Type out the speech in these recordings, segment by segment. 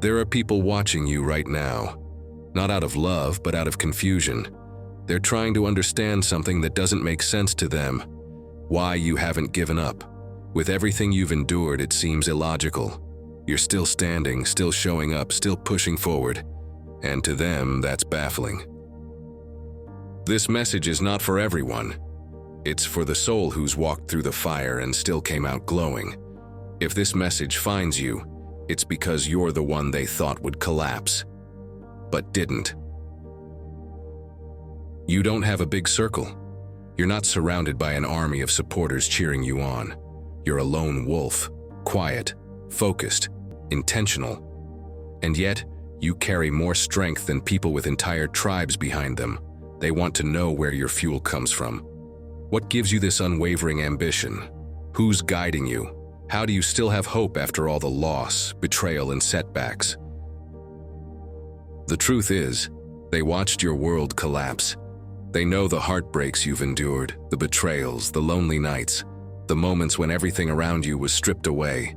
There are people watching you right now, not out of love, but out of confusion. They're trying to understand something that doesn't make sense to them. Why you haven't given up. With everything you've endured, it seems illogical. You're still standing, still showing up, still pushing forward. And to them, that's baffling. This message is not for everyone. It's for the soul who's walked through the fire and still came out glowing. If this message finds you, it's because you're the one they thought would collapse, but didn't. You don't have a big circle. You're not surrounded by an army of supporters cheering you on. You're a lone wolf, quiet, focused, intentional. And yet, you carry more strength than people with entire tribes behind them. They want to know where your fuel comes from. What gives you this unwavering ambition? Who's guiding you? How do you still have hope after all the loss, betrayal, and setbacks? The truth is, they watched your world collapse. They know the heartbreaks you've endured, the betrayals, the lonely nights, the moments when everything around you was stripped away.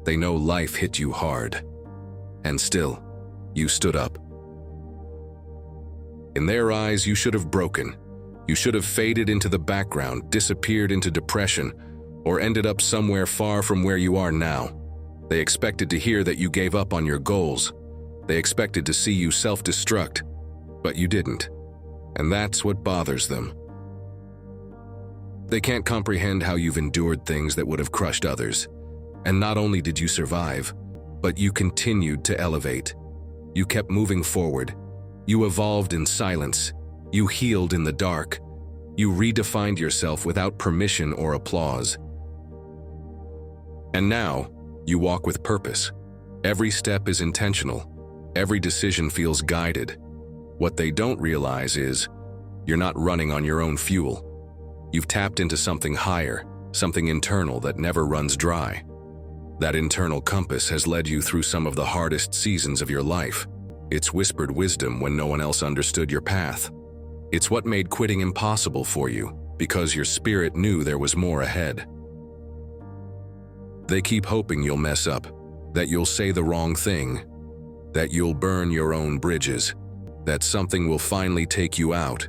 They know life hit you hard. And still, you stood up. In their eyes, you should have broken. You should have faded into the background, disappeared into depression, or ended up somewhere far from where you are now. They expected to hear that you gave up on your goals. They expected to see you self-destruct, but you didn't. And that's what bothers them. They can't comprehend how you've endured things that would have crushed others. And not only did you survive, but you continued to elevate. You kept moving forward. You evolved in silence. You healed in the dark. You redefined yourself without permission or applause. And now, you walk with purpose. Every step is intentional. Every decision feels guided. What they don't realize is, you're not running on your own fuel. You've tapped into something higher, something internal that never runs dry. That internal compass has led you through some of the hardest seasons of your life. It's whispered wisdom when no one else understood your path. It's what made quitting impossible for you, because your spirit knew there was more ahead. They keep hoping you'll mess up, that you'll say the wrong thing, that you'll burn your own bridges, that something will finally take you out.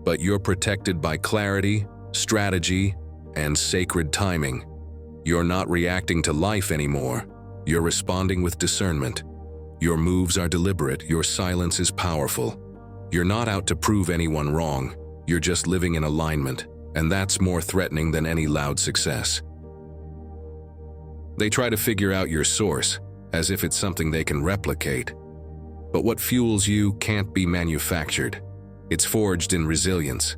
But you're protected by clarity, strategy, and sacred timing. You're not reacting to life anymore. You're responding with discernment. Your moves are deliberate. Your silence is powerful. You're not out to prove anyone wrong. You're just living in alignment, and that's more threatening than any loud success. They try to figure out your source, as if it's something they can replicate. But what fuels you can't be manufactured. It's forged in resilience.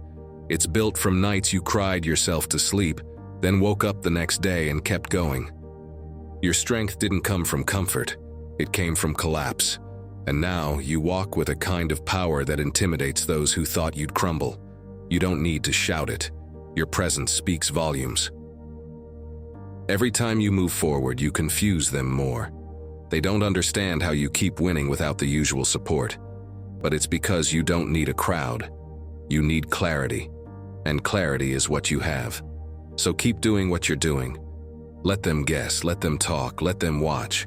It's built from nights you cried yourself to sleep, then woke up the next day and kept going. Your strength didn't come from comfort. It came from collapse. And now you walk with a kind of power that intimidates those who thought you'd crumble. You don't need to shout it. Your presence speaks volumes. Every time you move forward, you confuse them more. They don't understand how you keep winning without the usual support. But it's because you don't need a crowd. You need clarity. And clarity is what you have. So keep doing what you're doing. Let them guess, let them talk, let them watch.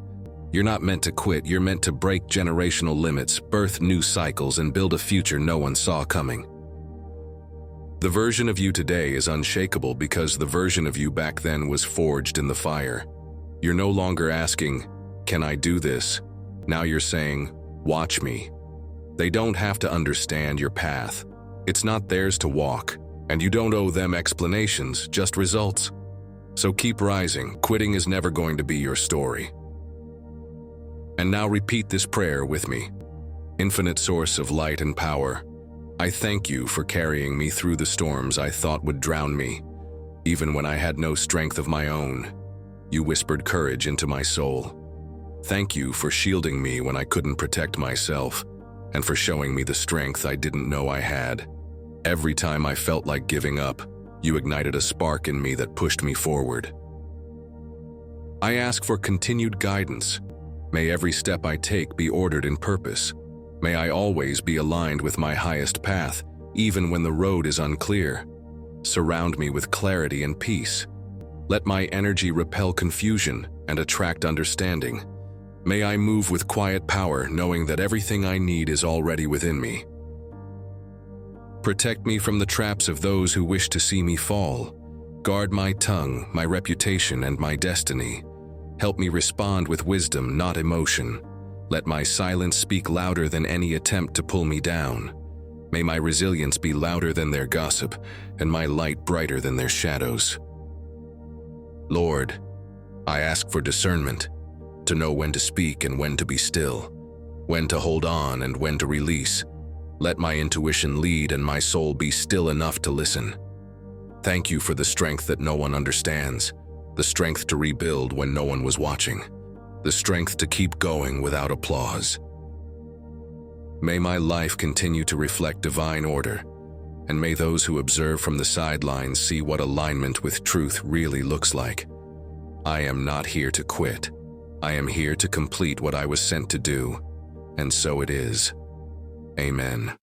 You're not meant to quit, you're meant to break generational limits, birth new cycles, and build a future no one saw coming. The version of you today is unshakable because the version of you back then was forged in the fire. You're no longer asking, "Can I do this?" Now you're saying, "Watch me." They don't have to understand your path. It's not theirs to walk, and you don't owe them explanations, just results. So keep rising. Quitting is never going to be your story. And now repeat this prayer with me. Infinite source of light and power, I thank you for carrying me through the storms I thought would drown me. Even when I had no strength of my own, you whispered courage into my soul. Thank you for shielding me when I couldn't protect myself, and for showing me the strength I didn't know I had. Every time I felt like giving up, you ignited a spark in me that pushed me forward. I ask for continued guidance. May every step I take be ordered in purpose. May I always be aligned with my highest path, even when the road is unclear. Surround me with clarity and peace. Let my energy repel confusion and attract understanding. May I move with quiet power, knowing that everything I need is already within me. Protect me from the traps of those who wish to see me fall. Guard my tongue, my reputation, and my destiny. Help me respond with wisdom, not emotion. Let my silence speak louder than any attempt to pull me down. May my resilience be louder than their gossip, and my light brighter than their shadows. Lord, I ask for discernment, to know when to speak and when to be still, when to hold on and when to release. Let my intuition lead and my soul be still enough to listen. Thank you for the strength that no one understands, the strength to rebuild when no one was watching, the strength to keep going without applause. May my life continue to reflect divine order, and may those who observe from the sidelines see what alignment with truth really looks like. I am not here to quit. I am here to complete what I was sent to do, and so it is. Amen.